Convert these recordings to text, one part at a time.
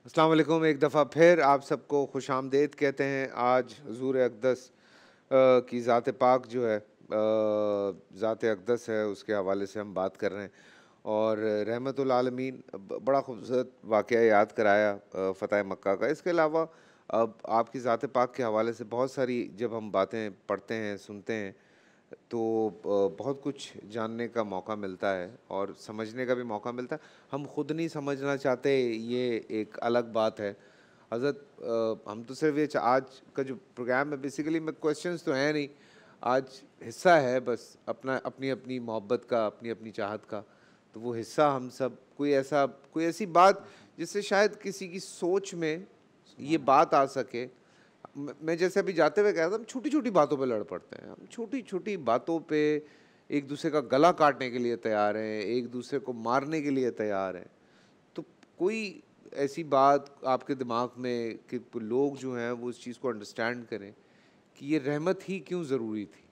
अस्सलाम वालेकुम। एक दफ़ा फिर आप सबको खुशामदीद कहते हैं। आज हुज़ूर अक़दस की ज़ात पाक जो है, ज़ात अक़दस है, उसके हवाले से हम बात कर रहे हैं। और रहमतुल आलमीन बड़ा खूबसूरत वाक़या याद कराया फ़तह मक्का का। इसके अलावा अब आपकी ज़ात पाक के हवाले से बहुत सारी जब हम बातें पढ़ते हैं, सुनते हैं, तो बहुत कुछ जानने का मौका मिलता है और समझने का भी मौका मिलता है। हम खुद नहीं समझना चाहते, ये एक अलग बात है। हज़रत हम तो सिर्फ़ ये आज का जो प्रोग्राम है, बेसिकली में क्वेश्चंस तो हैं नहीं, आज हिस्सा है बस अपना अपनी-अपनी मोहब्बत का, अपनी-अपनी चाहत का। तो वो हिस्सा हम सब कोई ऐसी बात जिससे शायद किसी की सोच में ये बात आ सके। मैं जैसे अभी जाते हुए कह रहा था, हम छोटी-छोटी बातों पे लड़ पड़ते हैं। हम छोटी-छोटी बातों पे एक-दूसरे का गला काटने के लिए तैयार हैं, एक-दूसरे को मारने के लिए तैयार हैं। तो कोई ऐसी बात आपके दिमाग में कि लोग जो हैं वो इस चीज़ को अंडरस्टैंड करें कि ये रहमत ही क्यों ज़रूरी थी?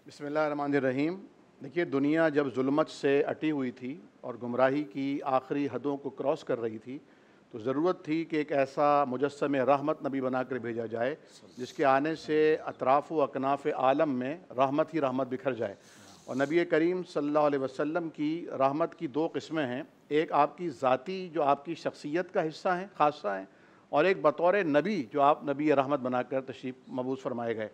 बिस्मिल्लाहिर्रहमानिर्रहीम। देखिए, दुनिया जब ज़ुल्मत से अटी हुई थी और गुमराही की आखिरी हदों को क्रॉस कर रही थी, तो ज़रूरत थी कि एक ऐसा मुजस्सम रहमत नबी बना कर भेजा जाए जिसके आने से अतराफ़ व अकनाफ़ आलम में रहमत ही रहमत बिखर जाए। और नबी करीम सल्लल्लाहु अलैहि वसल्लम की रहमत की दो किस्में हैं। एक आपकी ज़ाती जो आपकी शख्सियत का हिस्सा है, ख़ासा है, और एक बतौर नबी जो आप नबी रहमत बनाकर तशरीफ़ मबूस फरमाए गए।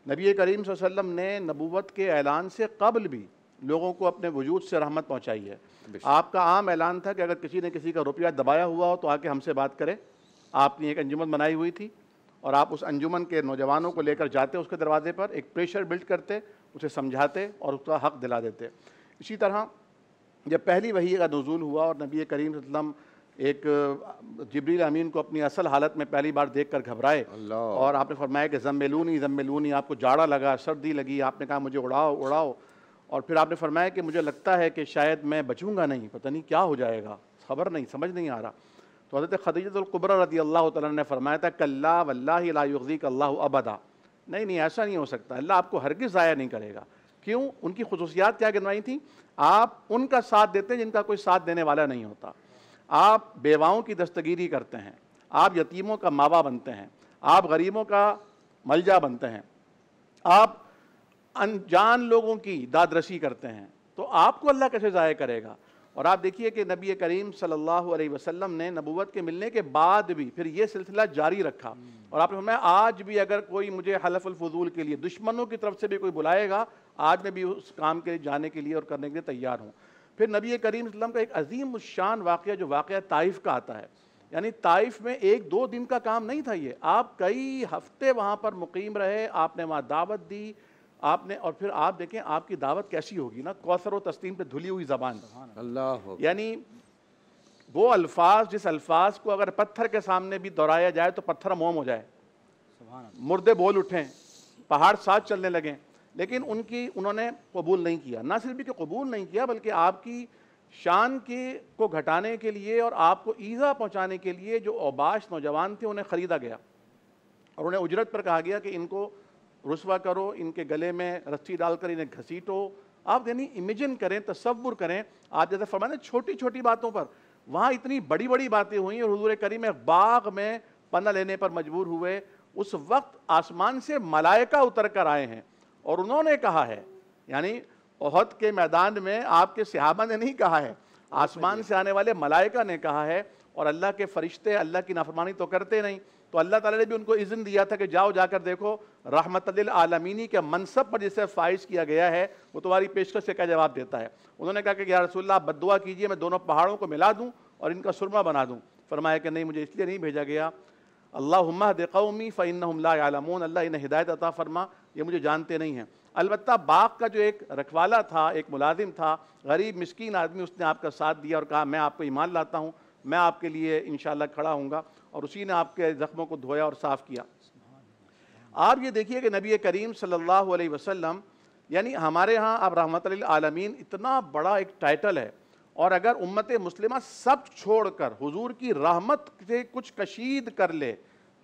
नबी करीम सल्लल्लाहु अलैहि वसल्लम ने नबूवत के ऐलान से क़ब्ल भी लोगों को अपने वजूद से रहमत पहुँचाई है। आपका आम ऐलान था कि अगर किसी ने किसी का रुपया दबाया हुआ हो तो आके हमसे बात करे। आपने एक अंजुमन बनाई हुई थी और आप उस अंजुमन के नौजवानों को लेकर जाते उसके दरवाजे पर, एक प्रेशर बिल्ड करते, उसे समझाते और उसका हक़ दिला देते। इसी तरह जब पहली वही का नुज़ूल हुआ और नबी करीम सल्लल्लाहु अलैहि वसल्लम एक जिब्रील अमीन को अपनी असल हालत में पहली बार देखकर घबराए और आपने फरमाया कि ज़म्मिलूनी ज़म्मिलूनी, आपको जाड़ा लगा, सर्दी लगी, आपने कहा मुझे उड़ाओ उड़ाओ, और फिर आपने फरमाया कि मुझे लगता है कि शायद मैं बचूंगा नहीं, पता नहीं क्या हो जाएगा, खबर नहीं, समझ नहीं आ रहा। तो हज़रत खदीजतुल कुबरा रज़ियल्लाहु तआला ने फरमाया था, कल्ला वल्लाहि ला युग़ज़ीक अल्लाहु अबदा, नहीं नहीं ऐसा नहीं हो सकता, अल्लाह आपको हरगिज़ ज़ाया नहीं करेगा। क्यों? उनकी खुसूसियात क्या गिनवाई थी? आप उनका साथ देते हैं जिनका कोई साथ देने वाला नहीं होता। आप बेवाओं की दस्तगीरी करते हैं, आप यतीमों का मावा बनते हैं, आप गरीबों का मलजा बनते हैं, आप अनजान लोगों की दादरसी करते हैं, तो आपको अल्लाह कैसे ज़ाया करेगा? और आप देखिए कि नबी करीम सल्लल्लाहु अलैहि वसल्लम ने नबूवत के मिलने के बाद भी फिर ये सिलसिला जारी रखा। और आपने फरमाया आज भी अगर कोई मुझे हलफुल फुजूल के लिए दुश्मनों की तरफ से भी कोई बुलाएगा, आज मैं भी उस काम के जाने के लिए और करने के लिए तैयार हूँ। फिर नबी करीम सल्लल्लाहु अलैहि वसल्लम का एक अजीम शान वाक़या जो वाक़या ताइफ का आता है, यानी ताइफ में एक दो दिन का काम नहीं था ये, आप कई हफ्ते वहाँ पर मुकीम रहे, आपने वहाँ दावत दी, आपने, और फिर आप देखें आपकी दावत कैसी होगी ना, कौसर व तस्लीम पे धुली हुई ज़बान, अल्लाह, यानी वो अल्फाज जिस अल्फाज को अगर पत्थर के सामने भी दोहराया जाए तो पत्थर मोम हो जाए, मुर्दे बोल उठें, पहाड़ साथ चलने लगें, लेकिन उन्होंने कबूल नहीं किया। ना सिर्फ कि कबूल नहीं किया बल्कि आपकी शान के को घटाने के लिए और आपको ईज़ा पहुंचाने के लिए जो औबाश नौजवान थे उन्हें ख़रीदा गया और उन्हें उजरत पर कहा गया कि इनको रुस्वा करो, इनके गले में रस्सी डालकर इन्हें घसीटो। आप यानी इमेजिन करें, तसव्वुर करें, आप जैसे फरमाने छोटी छोटी बातों पर वहाँ इतनी बड़ी बड़ी बातें हुई और हुजूर करीम बाग में पन्ना लेने पर मजबूर हुए। उस वक्त आसमान से मलाइका उतर कर आए हैं और उन्होंने कहा है, यानी ओहद के मैदान में आपके सहाबा ने नहीं कहा है, आसमान से आने वाले मलाइका ने कहा है। और अल्लाह के फरिश्ते अल्लाह की नाफरमानी तो करते नहीं, तो अल्लाह ताला ने भी उनको इज़्न दिया था कि जाओ जाकर देखो रहमतुल आलमीनी के मनसब पर जिसे फाइज किया गया है वो तुम्हारी पेशकश से क्या जवाब देता है। उन्होंने कहा कि या रसूलल्लाह आप बद्दुआ कीजिए, मैं दोनों पहाड़ों को मिला दूँ और इनका सुरमा बना दूँ। फरमाया कि नहीं, मुझे इसलिए नहीं भेजा गया, अल्लाहुम्मा हद कौमी फ़इन्नहुम ला यअलमून, अल्लाह इन्हें हिदायत अता फरमा, ये मुझे जानते नहीं हैं। अलबत्ता बाग का जो एक रखवाला था, एक मुलाजिम था, गरीब मिस्कीन आदमी, उसने आपका साथ दिया और कहा मैं आपको ईमान लाता हूँ, मैं आपके लिए इंशाअल्लाह खड़ा हूँगा, और उसी ने आपके ज़ख्मों को धोया और साफ़ किया। आप ये देखिए कि नबी करीम सल्लल्लाहु अलैहि वसल्लम, यानी हमारे यहाँ अब रहमतुल आलमीन इतना बड़ा एक टाइटल है, और अगर उम्मत मुस्लिमा सब छोड़कर हुजूर की रहमत से कुछ कशीद कर ले,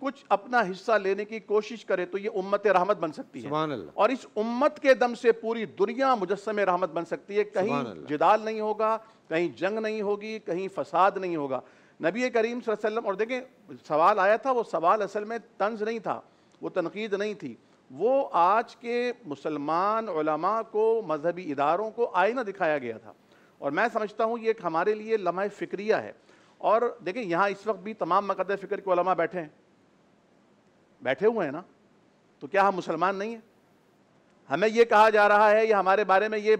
कुछ अपना हिस्सा लेने की कोशिश करे, तो ये उम्मत रहमत बन सकती है। और इस उम्मत के दम से पूरी दुनिया मुजस्सम रहमत बन सकती है। कहीं जिदाल नहीं होगा, कहीं जंग नहीं होगी, कहीं फसाद नहीं होगा। नबी करीम सल्लल्लाहु अलैहि वसल्लम, और देखें सवाल आया था, वो सवाल असल में तंज नहीं था, वो तनकीद नहीं थी, वो आज के मुसलमान उलमा को, मजहबी इदारों को आईना दिखाया गया था। और मैं समझता हूँ ये एक हमारे लिए लम्हा फ़िक्रिया है। और देखें यहाँ इस वक्त भी तमाम मक़दर फ़िक्र के उलमा बैठे हुए हैं ना, तो क्या हम मुसलमान नहीं हैं? हमें ये कहा जा रहा है या हमारे बारे में ये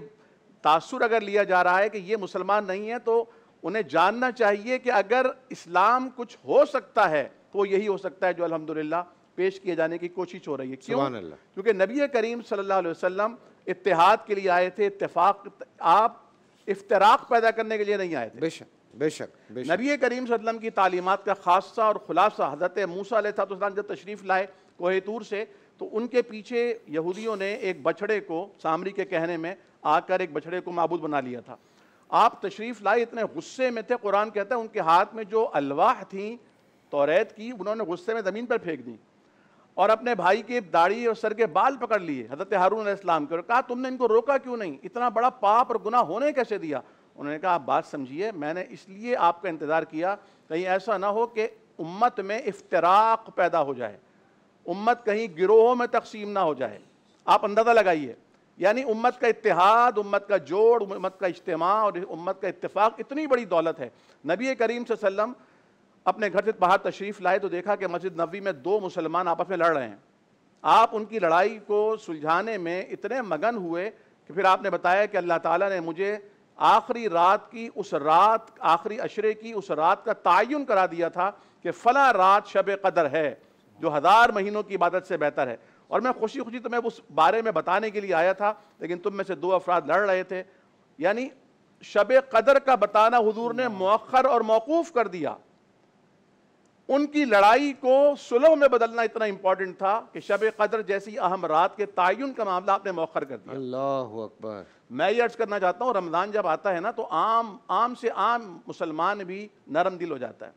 तासुर अगर लिया जा रहा है कि ये मुसलमान नहीं है, तो उन्हें जानना चाहिए कि अगर इस्लाम कुछ हो सकता है तो यही हो सकता है जो अल्हम्दुलिल्लाह पेश किए जाने की कोशिश हो रही है। क्यों? क्योंकि नबी करीम सल्लल्लाहु अलैहि वसल्लम इत्तेहाद के लिए आए थे, इत्तेफाक, आप इफ्तराक पैदा करने के लिए नहीं आए थे। बेशक बेशक बेशक। नबी करीम सल्लल्लाहु अलैहि वसल्लम की तालीमात का खासा और खुलासा हज़रत मूसा अलैहिस्सलाम जब तशरीफ़ लाए कोहे तूर से, तो उनके पीछे यहूदियों ने एक बछड़े को, सामरी के कहने में आकर एक बछड़े को माबूद बना लिया था। आप तशरीफ़ लाए, इतने गुस्से में थे, कुरान कहता है उनके हाथ में जो अलवाह थी तौरेत की, उन्होंने गुस्से में ज़मीन पर फेंक दी और अपने भाई की दाढ़ी और सर के बाल पकड़ लिए हज़रत हारून अलैहिस्सलाम के, और कहा तुमने इनको रोका क्यों नहीं, इतना बड़ा पाप और गुनाह होने कैसे दिया? उन्होंने कहा आप बात समझिए, मैंने इसलिए आपका इंतज़ार किया कहीं ऐसा ना हो कि उम्मत में इफ्तराक पैदा हो जाए, उम्मत कहीं गिरोहों में तकसीम ना हो जाए। आप अंदाज़ा लगाइए, यानी उम्मत का इत्तेहाद, उम्मत का जोड़, उम्मत का इज्तिमा और उम्मत का इत्तेफाक इतनी बड़ी दौलत है। नबी करीम सल्लल्लाहु अलैहि वसल्लम अपने घर से बाहर तशरीफ़ लाए तो देखा कि मस्जिद नबवी में दो मुसलमान आपस में लड़ रहे हैं। आप उनकी लड़ाई को सुलझाने में इतने मगन हुए कि फिर आपने बताया कि अल्लाह ताला ने मुझे आखिरी रात की, उस रात, आखिरी अशरे की उस रात का तायुन करा दिया था कि फ़ला रात शब कदर है जो 1000 महीनों की इबादत से बेहतर है। और मैं खुशी खुशी तुम्हें उस बारे में बताने के लिए आया था, लेकिन तुम में से दो अफराद लड़ रहे थे। यानी शब कदर का बताना हुजूर ने मुअख्खर और मौकूफ़ कर दिया। उनकी लड़ाई को सुलह में बदलना इतना इंपॉर्टेंट था कि शब कदर जैसी अहम रात के तायुन का मामला आपने मौखर कर दिया। अल्लाहु अकबर। मैं ये अर्ज करना चाहता हूँ, रमज़ान जब आता है ना, तो आम से आम मुसलमान भी नरम दिल हो जाता है।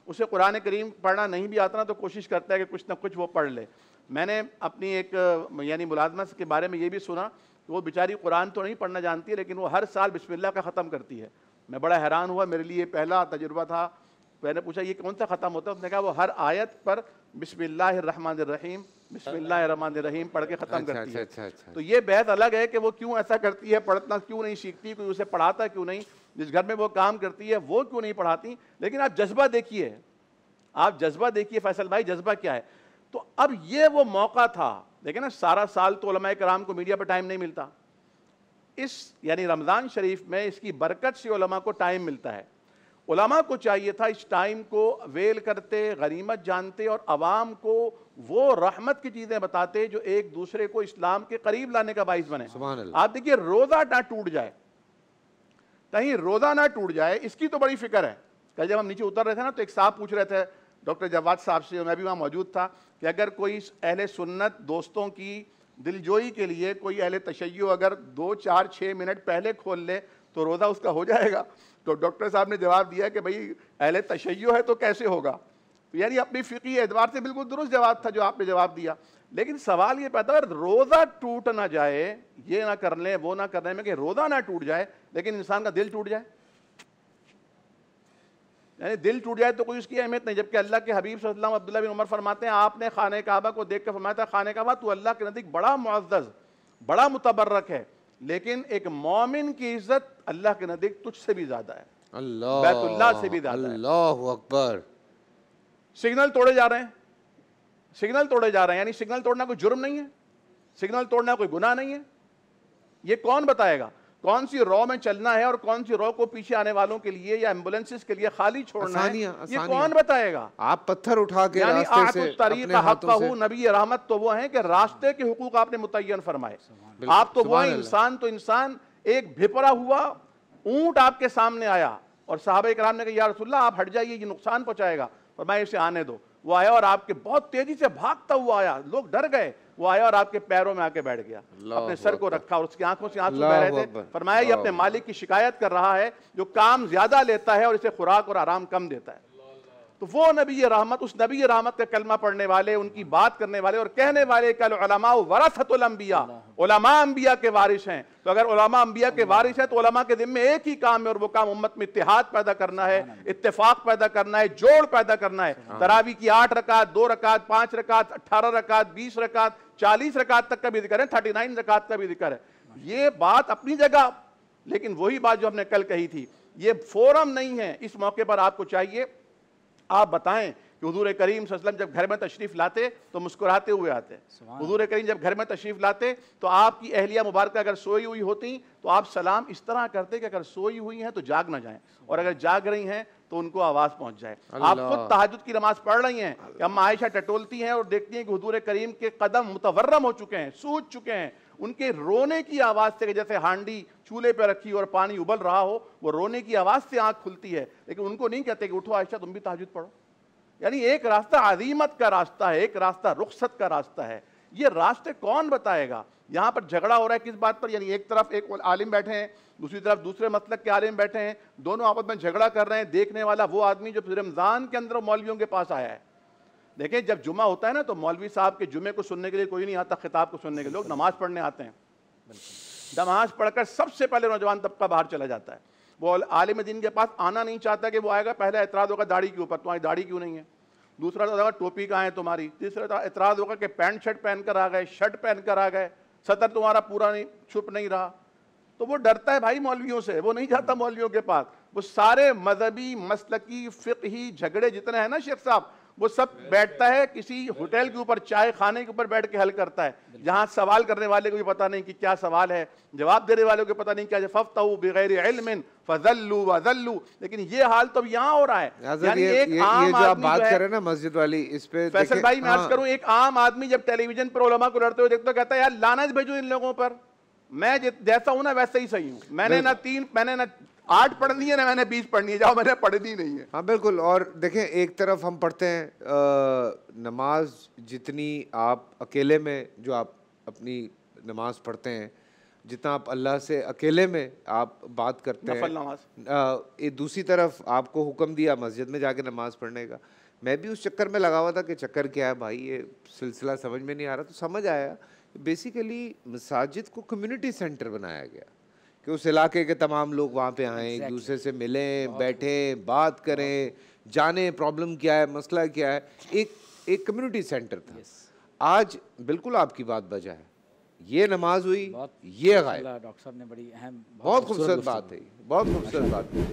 उसे कुरान करीम पढ़ना नहीं भी आता ना, तो कोशिश करता है कि कुछ ना कुछ वो पढ़ ले। मैंने अपनी एक यानी मुलाजमत के बारे में ये भी सुना कि वो बेचारी कुरान तो नहीं पढ़ना जानती है, लेकिन वो हर साल बिस्मिल्लाह का ख़त्म करती है। मैं बड़ा हैरान हुआ, मेरे लिए पहला तजुर्बा था। मैंने पूछा ये कौन सा ख़त्म होता है? उसने कहा वो हर आयत पर बिस्मिल्लाहिर्रहमानिर्रहीम बिस्मिल्लाहिर्रहमानिर्रहीम पढ़ के ख़त्म करती है। तो ये बात अलग है कि वो क्यों ऐसा करती है, पढ़ना क्यों नहीं सीखती, कोई उसे पढ़ाता क्यों नहीं, जिस घर में वो काम करती है वो क्यों नहीं पढ़ाती। लेकिन आप जज्बा देखिए, आप जज्बा देखिए फैसल भाई, जज्बा क्या है। तो अब ये वो मौका था। देखिए ना, सारा साल तो उलमाए कराम को मीडिया पर टाइम नहीं मिलता, इस यानी रमज़ान शरीफ में इसकी बरकत से उलमा को टाइम मिलता है। उलमा को चाहिए था इस टाइम को वेल करते, गनीमत जानते और अवाम को वो रहमत की चीज़ें बताते जो एक दूसरे को इस्लाम के करीब लाने का बाइस बने। आप देखिए, रोज़ा ना टूट जाए, कहीं रोज़ा ना टूट जाए, इसकी तो बड़ी फिक्र है। कल जब हम नीचे उतर रहे थे ना, तो एक साहब पूछ रहे थे डॉक्टर जवाद साहब से, मैं भी वहाँ मौजूद था, कि अगर कोई अहले सुन्नत दोस्तों की दिलजोई के लिए कोई अहले तशय्यो अगर 2, 4, 6 मिनट पहले खोल ले तो रोज़ा उसका हो जाएगा। तो डॉक्टर साहब ने जवाब दिया कि भाई अहले तशय्यो है तो कैसे होगा। तो यानी अपनी फ़िक़ही एतबार से बिल्कुल दुरुस्त जवाब था जो आपने जवाब दिया। लेकिन सवाल ये पैदा है, रोज़ा टूट ना जाए, ये ना कर लें वो ना करने में कि रोज़ा ना टूट जाए, लेकिन इंसान का दिल टूट जाए, यानी दिल टूट जाए तो कोई उसकी अहमियत नहीं। जबकि अल्लाह के हबीब सल्लल्लाहु अलैहि वसल्लम अब्दुल्लाह बिन उमर फरमाते हैं, आपने खाने काबा को देख कर फरमाया था, खाने काबा तू अल्लाह के नज़दीक बड़ा मुअज़्ज़ज़, बड़ा मुतबर्रक है, लेकिन एक मोमिन की इज्जत अल्लाह के नज़दीक तुझसे भी ज़्यादा है, बैतुल्लाह से भी ज़्यादा है। अल्लाहु अकबर। सिग्नल तोड़े जा रहे हैं, सिग्नल तोड़े जा रहे हैं, यानी सिग्नल तोड़ना कोई जुर्म नहीं है, सिग्नल तोड़ना कोई गुनाह नहीं है। ये कौन बताएगा कौन सी रॉ में चलना है और कौन सी रॉ को पीछे आने वालों के लिए या एम्बुलेंसेस के लिए खाली छोड़ना है, ये कौन बताएगा? आप पत्थर उठा के यानी रास्ते से अपने हाथों से। नबी रहमत तो वो हैं कि रास्ते के हुकूक आपने मुतय्यन फरमाए। आप तो वो हैं, इंसान तो इंसान, एक भिपरा हुआ ऊंट आपके सामने आया और साहबे कराम ने कहा या रसूलल्लाह आप हट जाइए, ये नुकसान पहुंचाएगा, फरमाया इसे आने दो। वो आया और आपके बहुत तेजी से भागता हुआ आया, लोग डर गए, वो आया और आपके पैरों में आके बैठ गया, अपने सर को रखा और उसकी आंखों से आंसू बह रहे थे। फरमाया ये अपने मालिक की शिकायत कर रहा है जो काम ज्यादा लेता है और इसे खुराक और आराम कम देता है। तो वो नबी रहमत, उस नबी रहमत का कलमा पढ़ने वाले, उनकी बात करने वाले और कहने वाले कल उलमा वरसतुल अंबिया, उलमा अंबिया के वारिस हैं। तो अगर उलमा अंबिया के वारिस हैं तो उलमा के जिम्मे एक ही काम है और वो काम उम्मत में इत्तेहाद पैदा करना है, इत्तेफाक पैदा करना है, जोड़ पैदा करना है। तरावी की 8 रकात, 2 रकात, 5 रकात, 18 रकात, 20 रकात, 40 रकात तक का भी जिक्र है, 39 रकात का भी जिक्र है। ये बात अपनी जगह, लेकिन वही बात जो हमने कल कही थी, ये फोरम नहीं है। इस मौके पर आपको चाहिए आप बताएं कि हुजूर करीम सल्लल्लाहु अलैहि वसल्लम जब घर में तशरीफ लाते तो मुस्कुराते हुए आते। हुजूर करीम जब घर में तशरीफ लाते तो आपकी अहलिया मुबारक अगर सोई हुई होती तो आप सलाम इस तरह करते कि अगर सोई हुई हैं तो जाग ना जाएं, और अगर जाग रही हैं तो उनको आवाज़ पहुंच जाए। आप खुद तहज्जुद की नमाज पढ़ रही हैं कि अम्मा आयशा टटोलती हैं और देखती हैं कि हुजूर करीम के कदम मुतवर्रम हो चुके हैं, सूज चुके हैं। उनके रोने की आवाज़ से, जैसे हांडी चूल्हे पर रखी और पानी उबल रहा हो, वो रोने की आवाज़ से आँख खुलती है। लेकिन उनको नहीं कहते कि उठो आयशा तुम भी तहज्जुद पढ़ो। यानी एक रास्ता अज़ीमत का रास्ता है, एक रास्ता रुखसत का रास्ता है। ये रास्ते कौन बताएगा? यहाँ पर झगड़ा हो रहा है किस बात पर? यानी एक तरफ एक आलिम बैठे हैं, दूसरी तरफ दूसरे मसलक के आलिम बैठे हैं, दोनों आपस में झगड़ा कर रहे हैं। देखने वाला वो आदमी जो रमज़ान के अंदर मौलवियों के पास आया है। देखें, जब जुमा होता है ना तो मौलवी साहब के जुमे को सुनने के लिए कोई नहीं आता, खिताब को सुनने के लोग नमाज पढ़ने आते हैं। नमाज पढ़कर सबसे पहले नौजवान तबका बाहर चला जाता है। वो आलिम दीन के पास आना नहीं चाहता कि वो आएगा, पहला एतराज़ होगा दाढ़ी के ऊपर, तुम्हारी दाढ़ी क्यों नहीं है। दूसरा होगा टोपी कहाँ है तुम्हारी। तीसरा एतराज़ होगा कि पैंट शर्ट पहन कर आ गए, शर्ट पहन कर आ गए, सतर तुम्हारा पूरा नहीं, छुप नहीं रहा। तो वो डरता है भाई मौलवियों से, वो नहीं जाता मौलवियों के पास। वो सारे मजहबी मसलकी फ़िक़ही झगड़े जितने हैं ना शेख साहब, वो सब बैठता है किसी होटल के ऊपर, चाय खाने के ऊपर बैठ के हल करता है, जहाँ सवाल करने वाले को भी पता नहीं कि क्या सवाल है, जवाब देने वाले को पता नहीं क्या। फफ्तहू बिगैरि इल्मिन फज़ल्लू वज़ल्लू। लेकिन ये हाल तो यहाँ हो रहा है। यानी एक आम ये जो आप आदमी बात जो है, कर रहे हैं ना मस्जिद वाली, इस पे फैसल भाई मैं अर्ज करूँ, एक आम आदमी जब टेलीविजन पर उलमा को लड़ते हुए देखता है, कहता है यार लानत भेजो इन लोगों पर, मैं जैसा हूं ना वैसे ही सही हूं। मैंने ना 8 पढ़नी है ना मैंने 20 पढ़नी है, जाओ मैंने पढ़नी नहीं है। हाँ बिल्कुल। और देखें, एक तरफ हम पढ़ते हैं नमाज जितनी आप अकेले में जो आप अपनी नमाज पढ़ते हैं, जितना आप अल्लाह से अकेले में आप बात करते हैं, एक दूसरी तरफ आपको हुक्म दिया मस्जिद में जाके नमाज पढ़ने का। मैं भी उस चक्कर में लगा हुआ था कि चक्कर क्या है भाई, ये सिलसिला समझ में नहीं आ रहा। तो समझ आया बेसिकली मसाजिद को कम्युनिटी सेंटर बनाया गया कि उस इलाके के तमाम लोग वहाँ पे आएँ, एक दूसरे से मिलें, बैठें, बात करें, जाने प्रॉब्लम क्या है, मसला क्या है। एक कम्युनिटी सेंटर था। आज बिल्कुल आपकी बात बजा है, ये नमाज हुई, ये गायब। डॉक्टर साहब ने बड़ी अहम, बहुत खूबसूरत बात है, बहुत खूबसूरत बात है।